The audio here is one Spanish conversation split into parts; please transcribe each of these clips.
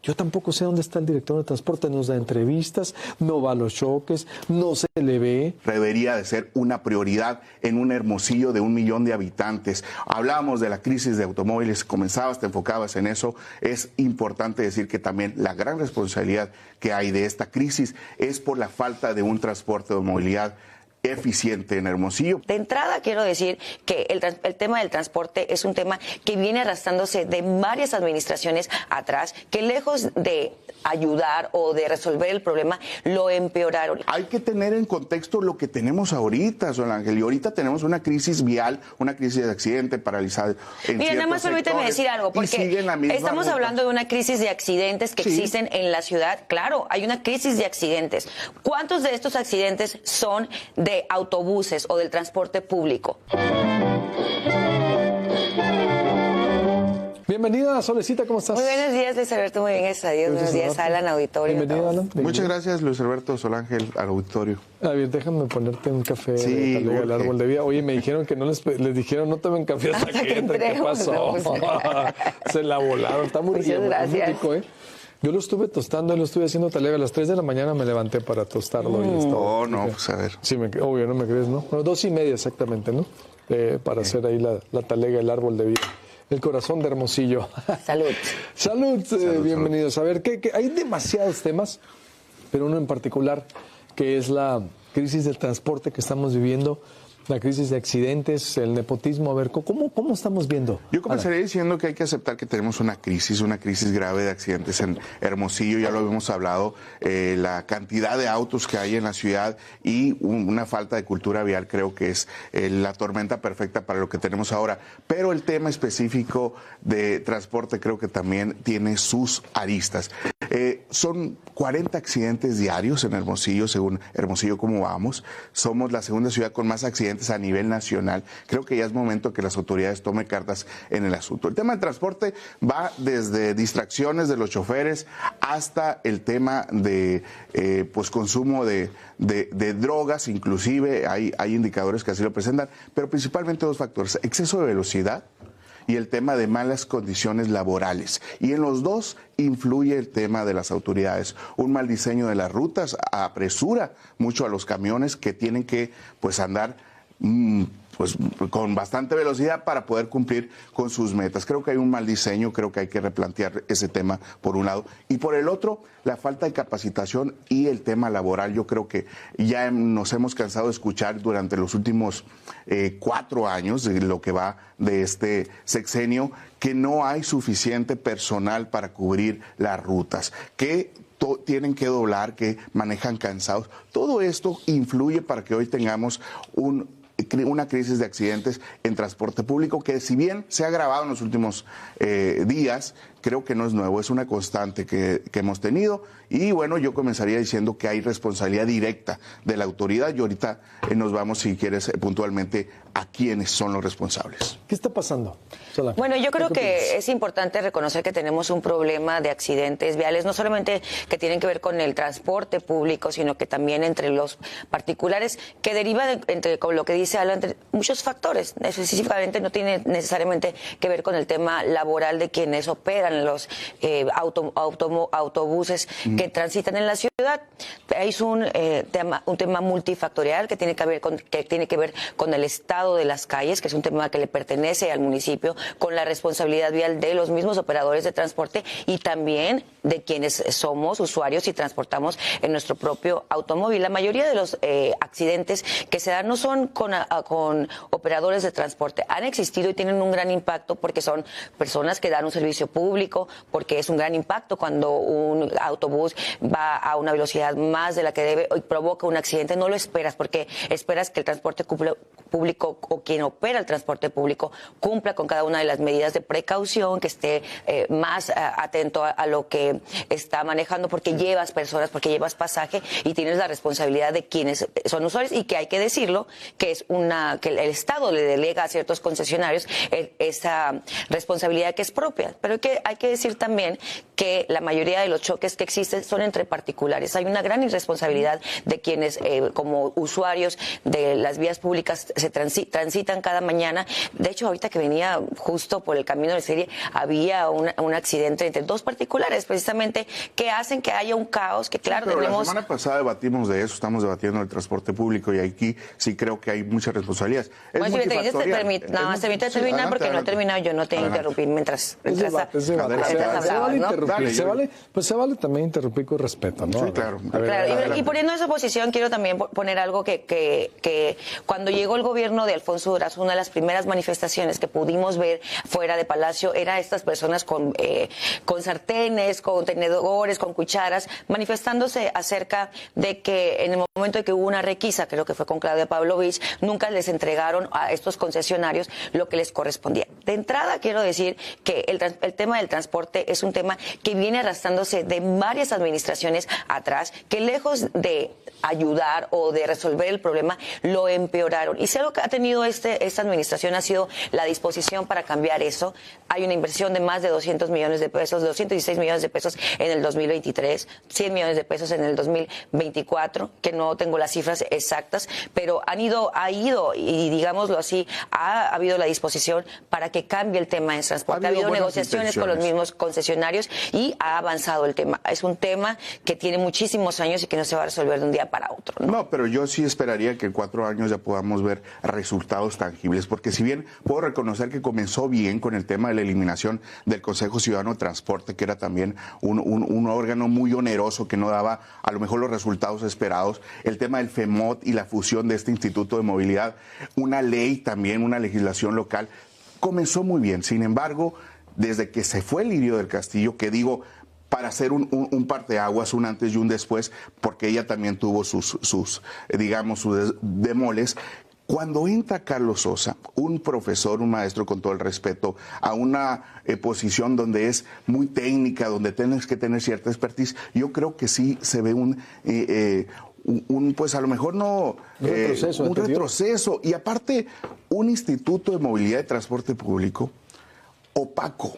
Yo tampoco sé dónde está el director de transporte, nos da entrevistas, no va a los choques, no se le ve. Debería de ser una prioridad en un Hermosillo de 1 millón de habitantes. Hablábamos de la crisis de automóviles, te enfocabas en eso. Es importante decir que también la gran responsabilidad que hay de esta crisis es por la falta de un transporte de movilidad eficiente en Hermosillo. De entrada quiero decir que el tema del transporte es un tema que viene arrastrándose de varias administraciones atrás, que lejos de ayudar o de resolver el problema, lo empeoraron. Hay que tener en contexto lo que tenemos ahorita, Sol Ángel, y ahorita tenemos una crisis vial, una crisis de accidente paralizada en Mira, nada más permíteme decir algo, porque estamos hablando de una crisis de accidentes que existen en la ciudad. Claro, hay una crisis de accidentes. ¿Cuántos de estos accidentes son de autobuses o del transporte público? Bienvenida, Solecita, ¿cómo estás? Muy buenos días, Luis Alberto, muy bien, gracias a Dios. Buenos días, Alan, auditorio. Bienvenido, Alan. Muchas gracias, Luis Alberto, Sol Ángel, al auditorio. A ver, déjame ponerte un café de Talega del Árbol de Vida. Oye, me dijeron que no les dijeron no tomen café hasta que entre. ¿Qué pasó? Se la volaron, está muy rico, muy rico, ¿eh? Yo lo estuve tostando, lo estuve haciendo talega. A las 3 de la mañana me levanté para tostarlo. Y Oh, no, pues a ver. Sí, obvio, no me crees, ¿no? Bueno, 2:30 exactamente, ¿no? Para hacer ahí la talega del Árbol de Vida. El corazón de Hermosillo. Salud. Salud, bienvenidos. A ver, hay demasiados temas, pero uno en particular, que es la crisis del transporte que estamos viviendo, la crisis de accidentes, el nepotismo. A ver, ¿cómo estamos viendo? Yo comenzaría diciendo que hay que aceptar que tenemos una crisis grave de accidentes en Hermosillo, ya lo habíamos hablado, la cantidad de autos que hay en la ciudad y una falta de cultura vial creo que es la tormenta perfecta para lo que tenemos ahora. Pero el tema específico de transporte creo que también tiene sus aristas. Son 40 accidentes diarios en Hermosillo, según Hermosillo Cómo Vamos. Somos la segunda ciudad con más accidentes a nivel nacional. Creo que ya es momento que las autoridades tomen cartas en el asunto. El tema del transporte va desde distracciones de los choferes hasta el tema de consumo de drogas, inclusive hay indicadores que así lo presentan, pero principalmente dos factores: exceso de velocidad y el tema de malas condiciones laborales. Y en los dos influye el tema de las autoridades. Un mal diseño de las rutas apresura mucho a los camiones que tienen que andar con bastante velocidad para poder cumplir con sus metas. Creo que hay un mal diseño, creo que hay que replantear ese tema por un lado. Y por el otro, la falta de capacitación y el tema laboral. Yo creo que ya nos hemos cansado de escuchar durante los últimos 4 años, de lo que va de este sexenio, que no hay suficiente personal para cubrir las rutas, que tienen que doblar, que manejan cansados. Todo esto influye para que hoy tengamos una crisis de accidentes en transporte público que, si bien se ha agravado en los últimos días, creo que no es nuevo, es una constante que hemos tenido. Y bueno, yo comenzaría diciendo que hay responsabilidad directa de la autoridad y ahorita nos vamos, si quieres, puntualmente a quiénes son los responsables. ¿Qué está pasando, Sola? Bueno, yo creo que es importante reconocer que tenemos un problema de accidentes viales, no solamente que tienen que ver con el transporte público, sino que también entre los particulares, que deriva con lo que dice Alan, entre muchos factores. Específicamente no tiene necesariamente que ver con el tema laboral de quienes operan los autobuses que transitan en la ciudad. Es un tema multifactorial que tiene que ver con el estado de las calles, que es un tema que le pertenece al municipio, con la responsabilidad vial de los mismos operadores de transporte y también de quienes somos usuarios y transportamos en nuestro propio automóvil. La mayoría de los accidentes que se dan no son con operadores de transporte. Han existido y tienen un gran impacto porque son personas que dan un servicio público, porque es un gran impacto cuando un autobús va a una velocidad más de la que debe y provoca un accidente. No lo esperas, porque esperas que el transporte público o quien opera el transporte público cumpla con cada una de las medidas de precaución, que esté más atento a lo que está manejando, porque llevas personas, porque llevas pasaje y tienes la responsabilidad de quienes son usuarios, y que hay que decirlo, que es que el Estado le delega a ciertos concesionarios esa responsabilidad que es propia. Pero hay que decir también que la mayoría de los choques que existen son entre particulares. Hay una gran irresponsabilidad de quienes, como usuarios de las vías públicas, se transitan cada mañana. De hecho, ahorita que venía justo por el camino de serie, había un accidente entre dos particulares, precisamente, que hacen que haya un caos, que claro, pero tenemos... la semana pasada debatimos de eso, estamos debatiendo el transporte público y aquí sí creo que hay muchas responsabilidades. Es bueno, si me nada más te permite terminar porque no he terminado, yo no te interrumpí mientras se vale también interrumpir con respeto, ¿no? Sí, claro. Y poniendo esa posición, quiero también poner algo que cuando llegó el gobierno de Alfonso Durazo, una de las primeras manifestaciones que pudimos ver fuera de Palacio era estas personas con sartenes, con tenedores, con cucharas, manifestándose acerca de que en el momento de que hubo una requisa, creo que fue con Claudia Pavlovich, nunca les entregaron a estos concesionarios lo que les correspondía. De entrada, quiero decir que el tema del transporte es un tema que viene arrastrándose de varias administraciones atrás, que lejos de ayudar o de resolver el problema, lo empeoraron. Y si algo que ha tenido esta administración ha sido la disposición para cambiar eso. Hay una inversión de más de 200 millones de pesos, 216 millones de pesos en el 2023, 100 millones de pesos en el 2024, que no tengo las cifras exactas, pero ha ido, y digámoslo así, ha habido la disposición para que cambie el tema de transporte. Ha habido negociaciones con los mismos concesionarios y ha avanzado el tema. Es un tema que tiene muchísimos años y que no se va a resolver de un día para otro, ¿no? No, pero yo sí esperaría que en 4 años ya podamos ver resultados tangibles, porque si bien puedo reconocer que comenzó bien con el tema de la eliminación del Consejo Ciudadano de Transporte, que era también un órgano muy oneroso que no daba a lo mejor los resultados esperados, el tema del FEMOT y la fusión de este Instituto de Movilidad, una ley también, una legislación local, comenzó muy bien. Sin embargo, desde que se fue Lirio del Castillo, que digo, para hacer un parteaguas, un antes y un después, porque ella también tuvo sus demoles. Cuando entra Carlos Sosa, un profesor, un maestro, con todo el respeto, a una posición donde es muy técnica, donde tienes que tener cierta expertise, yo creo que sí se ve pues a lo mejor no... un retroceso. Y aparte, un instituto de movilidad y transporte público opaco.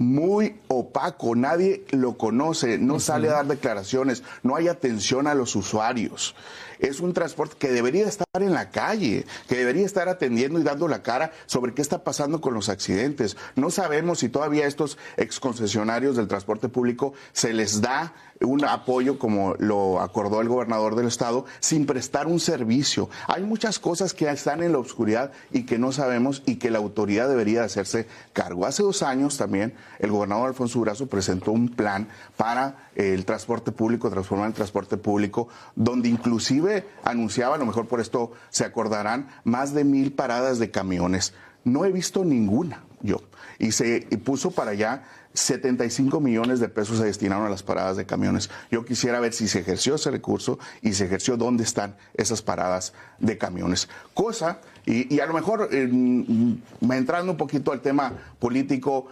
Muy opaco, nadie lo conoce, no sale a dar declaraciones, no hay atención a los usuarios. Es un transporte que debería estar en la calle, que debería estar atendiendo y dando la cara sobre qué está pasando con los accidentes. No sabemos si todavía a estos exconcesionarios del transporte público se les da un apoyo como lo acordó el gobernador del estado sin prestar un servicio. Hay muchas cosas que están en la oscuridad y que no sabemos y que la autoridad debería hacerse cargo. Hace 2 años también el gobernador Alfonso Durazo presentó un plan para el transporte público, transformar el transporte público, donde inclusive anunciaba, a lo mejor por esto se acordarán, más de 1,000 paradas de camiones. No he visto ninguna yo. Y puso para allá 75 millones de pesos se destinaron a las paradas de camiones. Yo quisiera ver si se ejerció ese recurso y se ejerció dónde están esas paradas de camiones. Cosa, y a lo mejor entrando un poquito al tema político,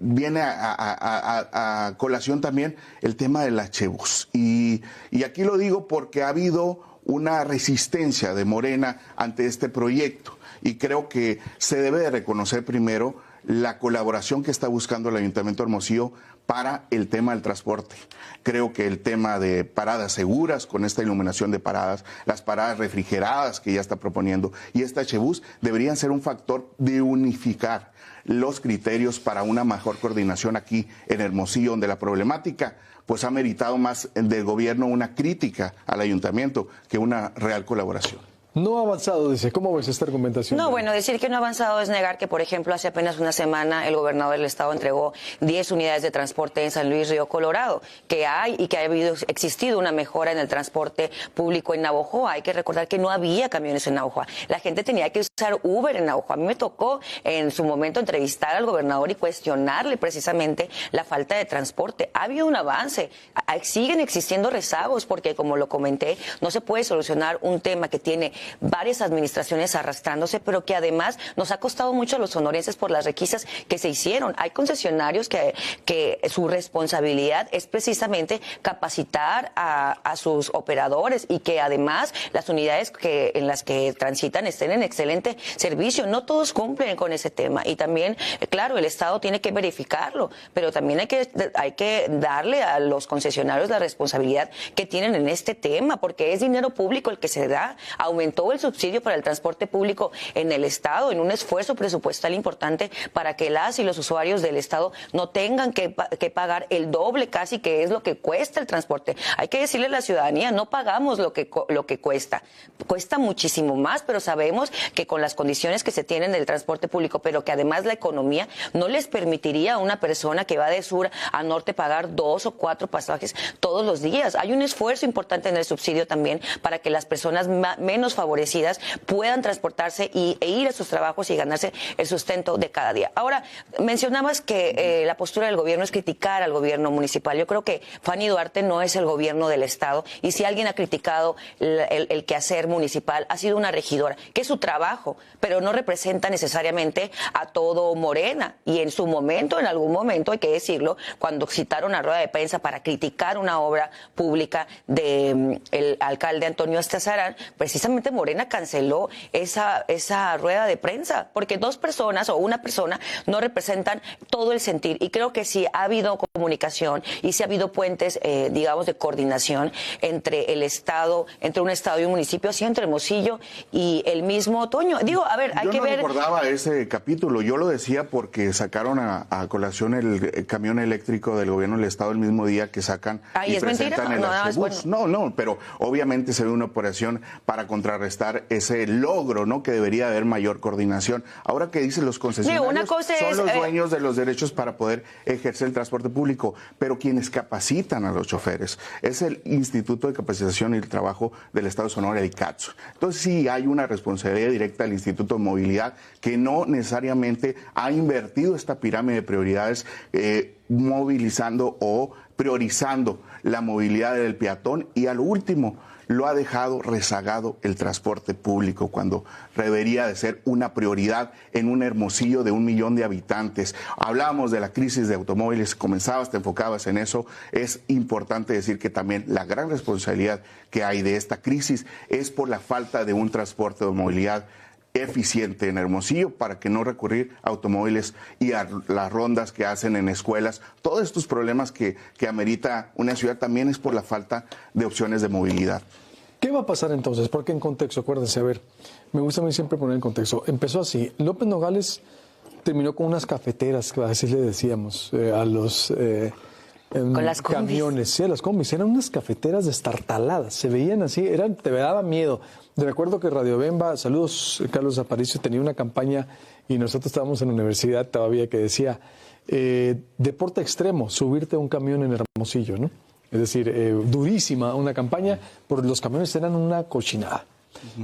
viene a colación también el tema del H-Bus. Y aquí lo digo porque ha habido una resistencia de Morena ante este proyecto. Y creo que se debe de reconocer primero la colaboración que está buscando el Ayuntamiento de Hermosillo para el tema del transporte. Creo que el tema de paradas seguras, con esta iluminación de paradas, las paradas refrigeradas que ya está proponiendo, y este H-Bus deberían ser un factor de unificar los criterios para una mejor coordinación aquí en Hermosillo, donde la problemática pues ha meritado más del gobierno una crítica al ayuntamiento que una real colaboración. No ha avanzado, dice. ¿Cómo ves esta argumentación? No, bueno, decir que no ha avanzado es negar que, por ejemplo, hace apenas una semana el gobernador del estado entregó 10 unidades de transporte en San Luis Río Colorado, que hay y que ha existido una mejora en el transporte público en Navojoa. Hay que recordar que no había camiones en Navojoa. La gente tenía que usar Uber en Navojoa. A mí me tocó en su momento entrevistar al gobernador y cuestionarle precisamente la falta de transporte. Ha habido un avance. Siguen existiendo rezagos porque, como lo comenté, no se puede solucionar un tema que tiene varias administraciones arrastrándose, pero que además nos ha costado mucho a los sonorenses por las requisas que se hicieron. Hay concesionarios que su responsabilidad es precisamente capacitar a sus operadores y que además las unidades en las que transitan estén en excelente servicio. No todos cumplen con ese tema y también, claro, el Estado tiene que verificarlo, pero también hay que darle a los concesionarios la responsabilidad que tienen en este tema, porque es dinero público el que se da. Aumentó el subsidio para el transporte público en el Estado en un esfuerzo presupuestal importante para que las y los usuarios del Estado no tengan que pagar el doble casi, que es lo que cuesta el transporte. Hay que decirle a la ciudadanía, no pagamos lo que cuesta muchísimo más, pero sabemos que con las condiciones que se tienen del transporte público, pero que además la economía no les permitiría a una persona que va de sur a norte pagar 2 o 4 pasajes todos los días. Hay un esfuerzo importante en el subsidio también para que las personas menos favorecidas puedan transportarse e ir a sus trabajos y ganarse el sustento de cada día. Ahora, mencionabas que la postura del gobierno es criticar al gobierno municipal. Yo creo que Fanny Duarte no es el gobierno del Estado, y si alguien ha criticado el quehacer municipal ha sido una regidora, que es su trabajo, pero no representa necesariamente a todo Morena. Y en su momento, en algún momento, hay que decirlo, cuando citaron a rueda de prensa para criticar una obra pública del alcalde Antonio Estazarán, precisamente Morena canceló esa rueda de prensa, porque 2 personas o una persona no representan todo el sentir. Y creo que sí ha habido comunicación y sí ha habido puentes, digamos, de coordinación entre el Estado, entre un Estado y un municipio, así entre Hermosillo y el mismo Toño. Digo, a ver, hay que ver... Yo no recordaba ese capítulo, yo lo decía porque sacaron a colación el camión eléctrico del gobierno del Estado el mismo día que sacan y presentan el H-Bus. No, pero obviamente se ve una operación para contrarrestar ese logro, ¿no? Que debería haber mayor coordinación. Ahora que dicen los concesionarios, son los dueños de los derechos para poder ejercer el transporte público, pero quienes capacitan a los choferes es el Instituto de Capacitación y el Trabajo del Estado de Sonora, el CATSO. Entonces sí hay una responsabilidad directa del Instituto de Movilidad, que no necesariamente ha invertido esta pirámide de prioridades, movilizando o priorizando la movilidad del peatón, y al último lo ha dejado rezagado el transporte público, cuando debería de ser una prioridad en un Hermosillo de 1 millón de habitantes. Hablábamos de la crisis de automóviles, te enfocabas en eso. Es importante decir que también la gran responsabilidad que hay de esta crisis es por la falta de un transporte de movilidad eficiente en Hermosillo, para que no recurrir a automóviles y a las rondas que hacen en escuelas. Todos estos problemas que amerita una ciudad también es por la falta de opciones de movilidad. ¿Qué va a pasar entonces? Porque en contexto, acuérdense, a ver, me gusta a mí siempre poner en contexto. Empezó así, López Nogales terminó con unas cafeteras, así le decíamos, a los... con las camiones, sí, las combis, eran unas cafeteras destartaladas, se veían así, te daba miedo. Recuerdo que Radio Bemba, saludos Carlos Aparicio, tenía una campaña y nosotros estábamos en la universidad todavía que decía, deporte extremo, subirte a un camión en Hermosillo, ¿no? Es decir, durísima una campaña, porque los camiones eran una cochinada.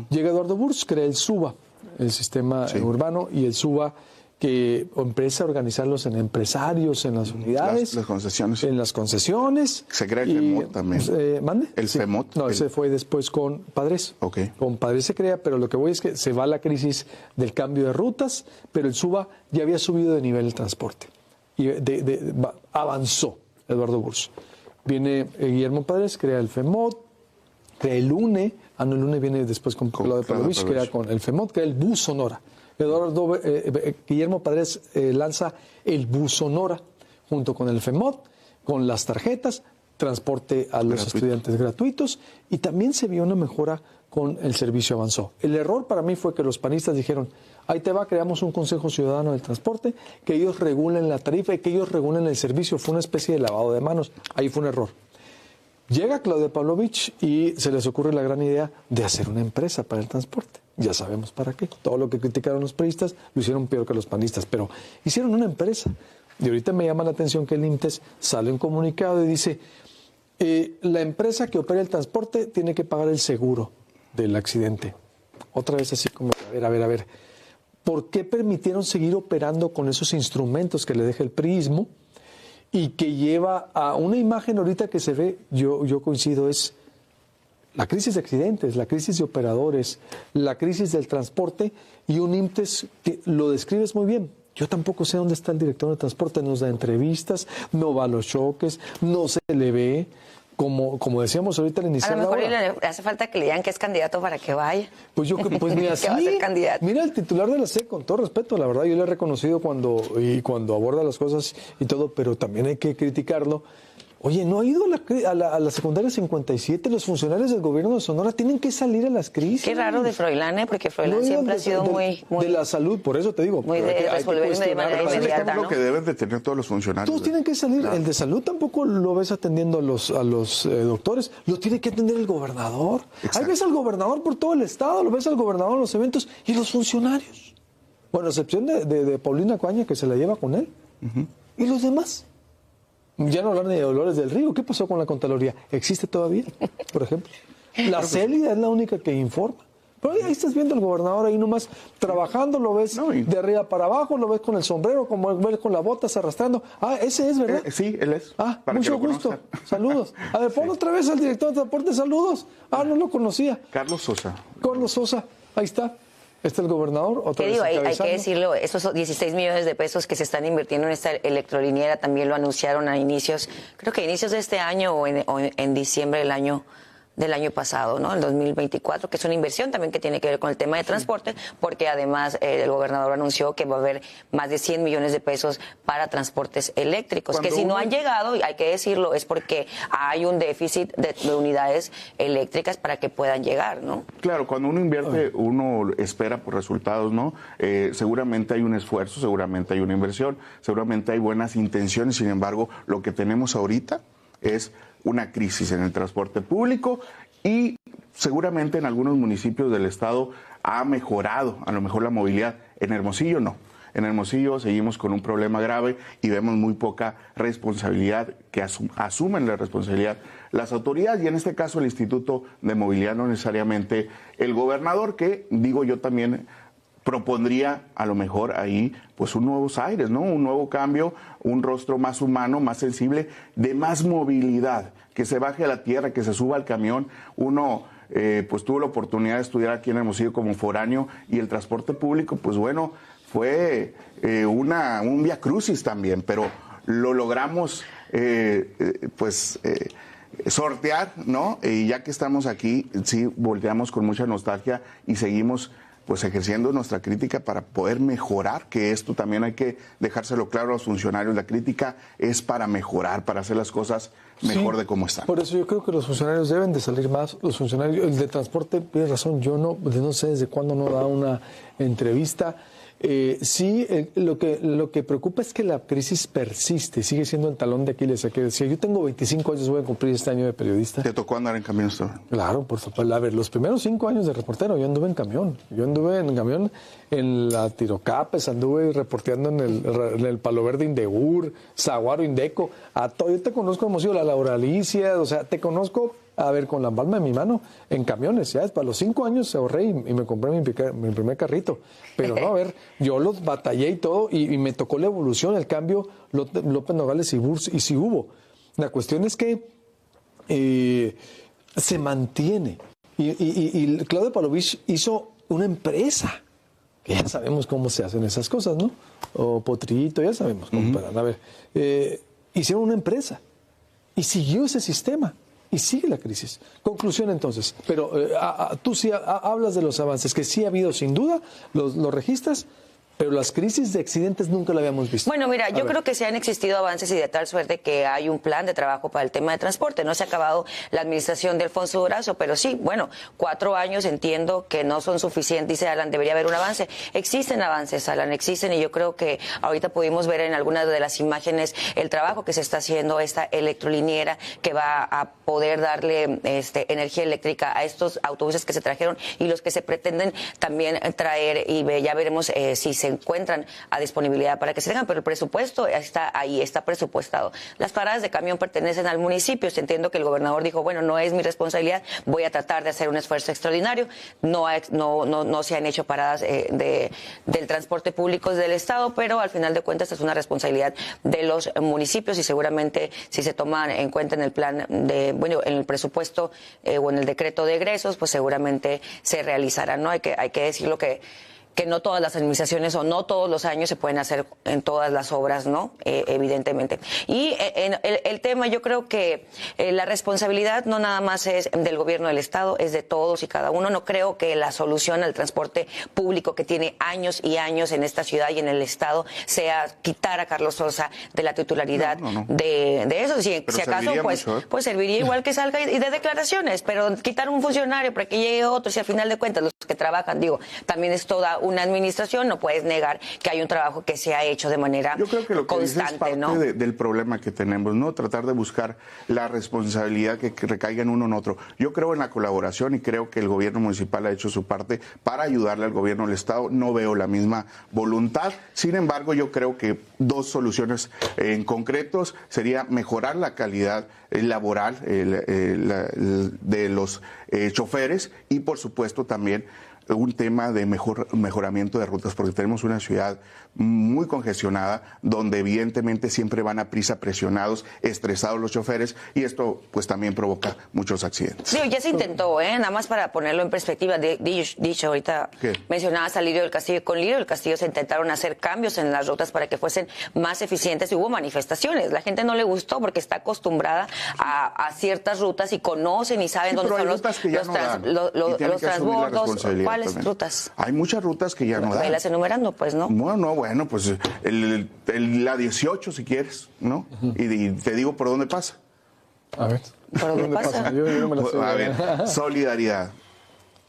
Llega Eduardo Burs, crea el SUBA, el sistema urbano, y el SUBA que empieza a organizarlos en empresarios, en las unidades. Las concesiones. En las concesiones. Se crea el FEMOT también. ¿Mande? ¿El FEMOT? No, ese fue después con Padres. Okay. Con Padres se crea, pero lo que voy es que se va la crisis del cambio de rutas, pero el SUBA ya había subido de nivel el transporte. Y avanzó Eduardo Burs. Viene Guillermo Padres, crea el FEMOT, crea el UNE. El UNE viene después con Claudio Pavlovich, crea con el FEMOT, crea el Bus Sonora. Guillermo Padres lanza el Bus Sonora junto con el FEMOT, con las tarjetas, transporte a los estudiantes gratuitos, y también se vio una mejora con el servicio avanzó. El error para mí fue que los panistas dijeron, ahí te va, creamos un Consejo Ciudadano del Transporte, que ellos regulen la tarifa y que ellos regulen el servicio. Fue una especie de lavado de manos. Ahí fue un error. Llega Claudio Pavlovich y se les ocurre la gran idea de hacer una empresa para el transporte. Ya sabemos para qué. Todo lo que criticaron los priistas lo hicieron peor que los panistas, pero hicieron una empresa. Y ahorita me llama la atención que el INTES sale un comunicado y dice, la empresa que opera el transporte tiene que pagar el seguro del accidente. Otra vez así como, a ver. ¿Por qué permitieron seguir operando con esos instrumentos que le deja el priismo? Y que lleva a una imagen ahorita que se ve, yo coincido, es la crisis de accidentes, la crisis de operadores, la crisis del transporte, y un IMTES que lo describes muy bien. Yo tampoco sé dónde está el director de transporte, nos da entrevistas, no va a los choques, no se le ve, como decíamos ahorita al iniciar. A lo mejor le hace falta que le digan que es candidato para que vaya. Pues mira, sí, va a ser candidato. Mira, el titular de la SEC, con todo respeto, la verdad, yo le he reconocido cuando aborda las cosas y todo, pero también hay que criticarlo. Oye, ¿no ha ido a la secundaria 57? Los funcionarios del gobierno de Sonora tienen que salir a las crisis. Qué raro de Froilán, porque Froilán siempre ha sido muy... De la salud, por eso te digo. Muy de resolver de manera inmediata, ¿no? Es lo que deben de tener todos los funcionarios. Todos tienen que salir. Claro. El de salud tampoco lo ves atendiendo a los doctores. Lo tiene que atender el gobernador. Exacto. Ahí ves al gobernador por todo el estado, lo ves al gobernador en los eventos y los funcionarios. Bueno, a excepción de Paulina Caña, que se la lleva con él. ¿Y los demás? Ya no hablar de Dolores del Río. ¿Qué pasó con la Contraloría? ¿Existe todavía, por ejemplo? La Célida es la única que informa. Pero ahí estás viendo al gobernador ahí nomás trabajando, lo ves de arriba para abajo, lo ves con el sombrero, como ves con las botas arrastrando. Ah, ese es, ¿verdad? Sí, él es. Ah, mucho gusto. Saludos. A ver, pon otra vez al director de transporte, saludos. Ah, no lo conocía. Carlos Sosa. Carlos Sosa, ahí está. Está el gobernador. Otra vez hay que decirlo, esos 16 millones de pesos que se están invirtiendo en esta electroliniera también lo anunciaron a inicios de este año o en diciembre del año pasado, ¿no? El 2024, que es una inversión también que tiene que ver con el tema de transporte, porque además el gobernador anunció que va a haber más de 100 millones de pesos para transportes eléctricos, que si no han llegado, hay que decirlo, es porque hay un déficit de unidades eléctricas para que puedan llegar, ¿no? Claro, cuando uno invierte, uno espera por resultados, ¿no? Seguramente hay un esfuerzo, seguramente hay una inversión, seguramente hay buenas intenciones, sin embargo, lo que tenemos ahorita es una crisis en el transporte público y seguramente en algunos municipios del estado ha mejorado a lo mejor la movilidad. En Hermosillo no. En Hermosillo seguimos con un problema grave y vemos muy poca responsabilidad, que asumen la responsabilidad las autoridades y en este caso el Instituto de Movilidad, no necesariamente el gobernador, que digo yo también propondría a lo mejor ahí pues un nuevos aires, ¿no? Un nuevo cambio, un rostro más humano, más sensible, de más movilidad, que se baje a la tierra, que se suba al camión. Uno pues tuvo la oportunidad de estudiar aquí en Hermosillo como foráneo y el transporte público, pues bueno, fue un vía crucis también, pero lo logramos sortear, ¿no? Y ya que estamos aquí, sí, volteamos con mucha nostalgia y seguimos pues ejerciendo nuestra crítica para poder mejorar, que esto también hay que dejárselo claro a los funcionarios. La crítica es para mejorar, para hacer las cosas mejor de cómo están. Por eso yo creo que los funcionarios deben de salir más. Los funcionarios, el de transporte, tiene razón, yo no sé desde cuándo no da una entrevista. Lo que preocupa es que la crisis persiste, sigue siendo el talón de Aquiles. Que decía, yo tengo 25 años, voy a cumplir este año de periodista. ¿Te tocó andar en camión? Claro, por supuesto. A ver, los primeros 5 años de reportero, yo anduve en camión. Yo anduve en camión en la Tirocapes, anduve reporteando en el Palo Verde Indegur, Zaguaro Indeco. Yo te conozco como la Laura Alicia, o sea, te conozco. A ver, con la palma de mi mano, en camiones, ya para los 5 años ahorré y me compré mi primer carrito. Pero no, a ver, yo los batallé y todo, y me tocó la evolución, el cambio, López Nogales y sí hubo. La cuestión es que se mantiene. Y Claudio Palovich hizo una empresa, que ya sabemos cómo se hacen esas cosas, ¿no? O Potrito, ya sabemos cómo paran. A ver, hicieron una empresa y siguió ese sistema. Y sigue la crisis. Conclusión entonces, pero tú sí hablas de los avances, que sí ha habido sin duda, los registras, pero las crisis de accidentes nunca la habíamos visto. Bueno, mira, yo creo que sí han existido avances y de tal suerte que hay un plan de trabajo para el tema de transporte. No se ha acabado la administración de Alfonso Durazo, pero sí, bueno, 4 años entiendo que no son suficientes, dice Alan, debería haber un avance. Existen avances, Alan, existen, y yo creo que ahorita pudimos ver en algunas de las imágenes el trabajo que se está haciendo esta electroliniera que va a poder darle energía eléctrica a estos autobuses que se trajeron y los que se pretenden también traer, y ya veremos si se encuentran a disponibilidad para que se tengan, pero el presupuesto está ahí, está presupuestado. Las paradas de camión pertenecen al municipio. Entiendo que el gobernador dijo, bueno, no es mi responsabilidad, voy a tratar de hacer un esfuerzo extraordinario. No se han hecho paradas del transporte público del Estado, pero al final de cuentas es una responsabilidad de los municipios y seguramente si se toman en cuenta en el plan en el presupuesto o en el decreto de egresos, pues seguramente se realizará, ¿no? Hay que decirlo que no todas las administraciones o no todos los años se pueden hacer en todas las obras, ¿no? Evidentemente. Y el tema, yo creo que la responsabilidad no nada más es del gobierno del Estado, es de todos y cada uno. No creo que la solución al transporte público que tiene años y años en esta ciudad y en el Estado sea quitar a Carlos Sosa de la titularidad de eso. Si acaso, pues serviría igual que salga y de declaraciones, pero quitar un funcionario para que llegue otro, si al final de cuentas los que trabajan, también es toda una administración, no puedes negar que hay un trabajo que se ha hecho de manera constante. Yo creo que lo que dices es parte del problema que tenemos, ¿no? Tratar de buscar la responsabilidad que recaiga en uno en otro. Yo creo en la colaboración y creo que el gobierno municipal ha hecho su parte para ayudarle al gobierno del Estado. No veo la misma voluntad. Sin embargo, yo creo que dos soluciones en concretos sería mejorar la calidad laboral de los choferes y, por supuesto, también un tema de mejoramiento de rutas, porque tenemos una ciudad muy congestionada, donde evidentemente siempre van a prisa, presionados, estresados los choferes, y esto pues también provoca muchos accidentes. Sí, ya se intentó, nada más para ponerlo en perspectiva, dicho ahorita, mencionabas a Lirio del Castillo, y con Lirio del Castillo se intentaron hacer cambios en las rutas para que fuesen más eficientes y hubo manifestaciones. La gente no le gustó porque está acostumbrada a ciertas rutas y conocen y saben dónde son los transbordos. ¿Cuáles rutas? Hay muchas rutas que ya no dan. Las enumerando, pues, ¿no? Bueno, pues la 18 si quieres, ¿no? Y te digo por dónde pasa. A ver. ¿Por dónde pasa? Yo no me la sé. A ver, Solidaridad.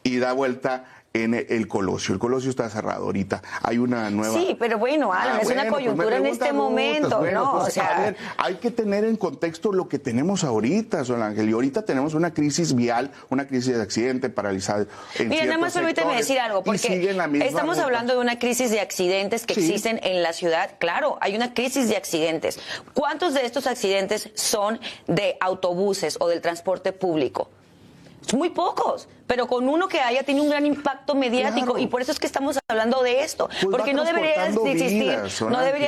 Y da vuelta en el Colosio. El Colosio está cerrado ahorita. Hay una nueva... Sí, pero bueno, Alan, es una coyuntura en este momento, ¿no? Pues, a ver, hay que tener en contexto lo que tenemos ahorita, Sol Ángel. Y ahorita tenemos una crisis vial, una crisis de accidente, paralizada en Mira, nada más permíteme decir algo, porque estamos hablando de una crisis de accidentes que existen en la ciudad. Claro, hay una crisis de accidentes. ¿Cuántos de estos accidentes son de autobuses o del transporte público? Muy pocos, pero con uno que haya tiene un gran impacto mediático, y por eso es que estamos hablando de esto, porque no deberías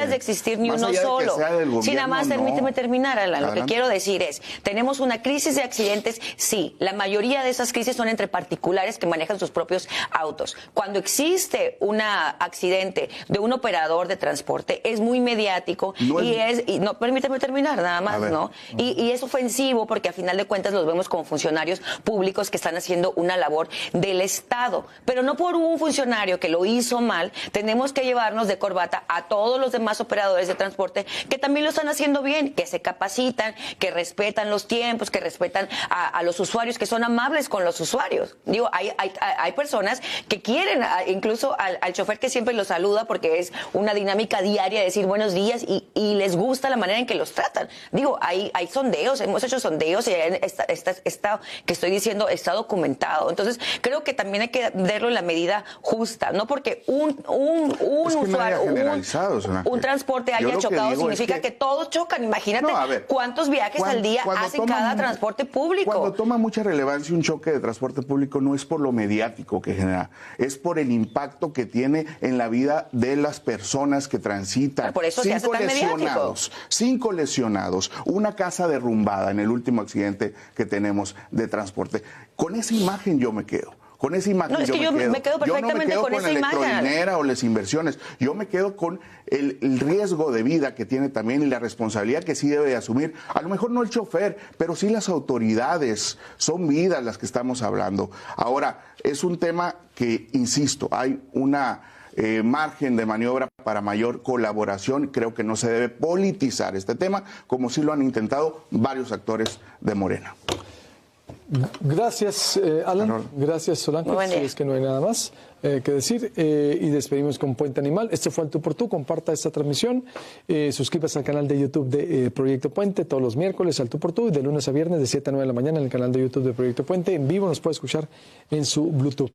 de existir ni uno solo. Si nada más permíteme terminar, Alan, lo que quiero decir es, tenemos una crisis de accidentes, sí, la mayoría de esas crisis son entre particulares que manejan sus propios autos. Cuando existe un accidente de un operador de transporte, es muy mediático no, permíteme terminar nada más, ¿no? Y es ofensivo porque a final de cuentas los vemos como funcionarios públicos que están haciendo una labor del Estado, pero no por un funcionario que lo hizo mal, tenemos que llevarnos de corbata a todos los demás operadores de transporte que también lo están haciendo bien, que se capacitan, que respetan los tiempos, que respetan a los usuarios, que son amables con los usuarios. Digo, hay personas que quieren, incluso al chofer que siempre los saluda porque es una dinámica diaria de decir buenos días y les gusta la manera en que los tratan. Digo, hay sondeos, hemos hecho sondeos y está que estoy diciendo está documentado. Entonces, creo que también hay que verlo en la medida justa, no porque un usuario, un transporte haya chocado significa que todos chocan. Imagínate cuántos viajes al día hacen cada transporte público. Cuando toma mucha relevancia un choque de transporte público no es por lo mediático que genera, es por el impacto que tiene en la vida de las personas que transitan. Pero por eso se hace tan mediático. 5 lesionados, una casa derrumbada en el último accidente que tenemos de transporte. Con esa imagen yo me quedo. Con esa imagen yo me quedo perfectamente con esa imagen. Yo no me quedo con la electrolinera o las inversiones. Yo me quedo con el riesgo de vida que tiene también y la responsabilidad que sí debe de asumir. A lo mejor no el chofer, pero sí las autoridades. Son vidas las que estamos hablando. Ahora, es un tema que, insisto, hay una margen de maniobra para mayor colaboración. Creo que no se debe politizar este tema, como sí lo han intentado varios actores de Morena. Gracias, Alan. Gracias, Sol Ángel. Si es que no hay nada más que decir. Y despedimos con Puente Animal. Esto fue Al Tú por Tú. Comparta esta transmisión. Suscríbase al canal de YouTube de Proyecto Puente todos los miércoles Al Tú por Tú. De lunes a viernes de 7 a 9 de la mañana en el canal de YouTube de Proyecto Puente. En vivo nos puede escuchar en su Bluetooth.